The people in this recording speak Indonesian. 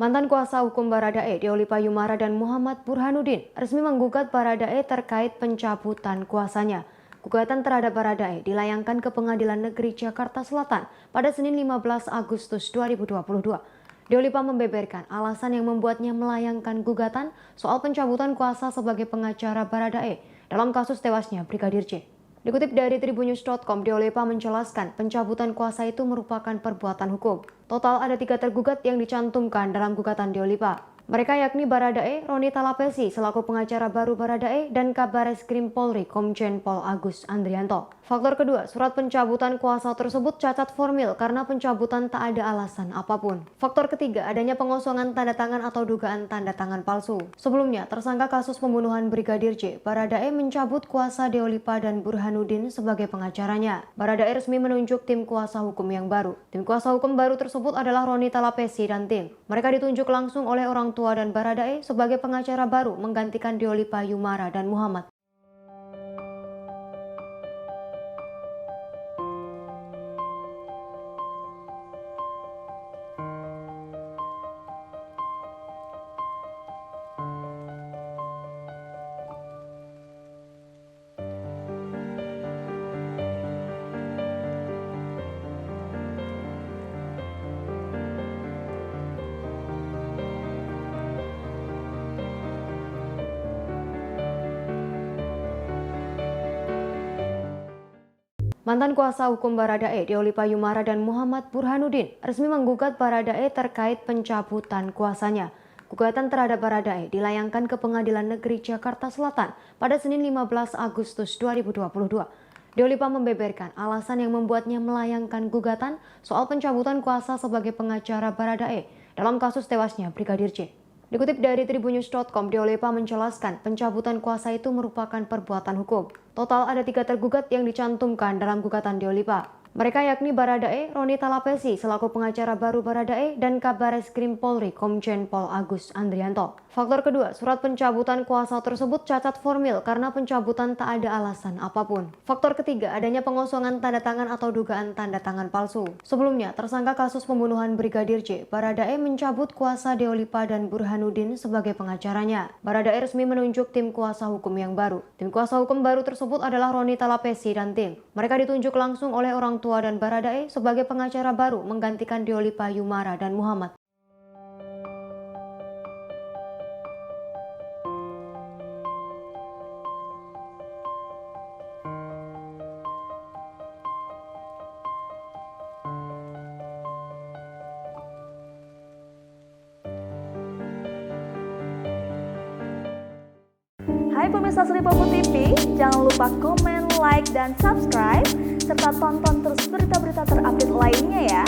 Mantan kuasa hukum Baradae, Deoli Payumara dan Muhammad Burhanuddin resmi menggugat Baradae terkait pencabutan kuasanya. Gugatan terhadap Baradae dilayangkan ke Pengadilan Negeri Jakarta Selatan pada Senin 15 Agustus 2022. Deoli Pa membeberkan alasan yang membuatnya melayangkan gugatan soal pencabutan kuasa sebagai pengacara Baradae dalam kasus tewasnya Brigadir J. Dikutip dari tribunnews.com, Deoli Pa menjelaskan pencabutan kuasa itu merupakan perbuatan hukum. Total ada 3 tergugat yang dicantumkan dalam gugatan Deoli Pa. Mereka yakni Baradae, Roni Talapesi selaku pengacara baru Baradae, dan Kabareskrim Polri Komjen Pol Agus Andrianto. Faktor kedua, surat pencabutan kuasa tersebut cacat formil karena pencabutan tak ada alasan apapun. Faktor ketiga, adanya pengosongan tanda tangan atau dugaan tanda tangan palsu. Sebelumnya, tersangka kasus pembunuhan Brigadir J, Baradae mencabut kuasa Deoli Pa dan Burhanuddin sebagai pengacaranya. Baradae resmi menunjuk tim kuasa hukum yang baru. Tim kuasa hukum baru tersebut adalah Roni Talapesi dan tim. Mereka ditunjuk langsung oleh orang tua dan Baradae sebagai pengacara baru menggantikan Deoli Payumara dan Muhammad. Mantan kuasa hukum Baradae, Deoli Payumara dan Muhammad Burhanuddin resmi menggugat Baradae terkait pencabutan kuasanya. Gugatan terhadap Baradae dilayangkan ke Pengadilan Negeri Jakarta Selatan pada Senin 15 Agustus 2022. Deoli Pa membeberkan alasan yang membuatnya melayangkan gugatan soal pencabutan kuasa sebagai pengacara Baradae dalam kasus tewasnya Brigadir J. Dikutip dari tribunnews.com, Deoli Pa menjelaskan pencabutan kuasa itu merupakan perbuatan hukum. Total ada 3 tergugat yang dicantumkan dalam gugatan Deoli Pa. Mereka yakni Baradae, Roni Talapesi selaku pengacara baru Baradae, dan Kabareskrim Polri Komjen Pol Agus Andrianto. Faktor kedua, surat pencabutan kuasa tersebut cacat formil karena pencabutan tak ada alasan apapun. Faktor ketiga, adanya pengosongan tanda tangan atau dugaan tanda tangan palsu. Sebelumnya, tersangka kasus pembunuhan Brigadir J, Baradae mencabut kuasa Deoli Pa dan Burhanuddin sebagai pengacaranya. Baradae resmi menunjuk tim kuasa hukum yang baru. Tim kuasa hukum baru tersebut adalah Roni Talapesi dan tim. Mereka ditunjuk langsung oleh orang tua dan Baradae sebagai pengacara baru menggantikan Deoli Payumara dan Muhammad. Hai pemirsa Sri Popo TV, jangan lupa komen, like, dan subscribe, serta tonton terus berita-berita terupdate lainnya ya.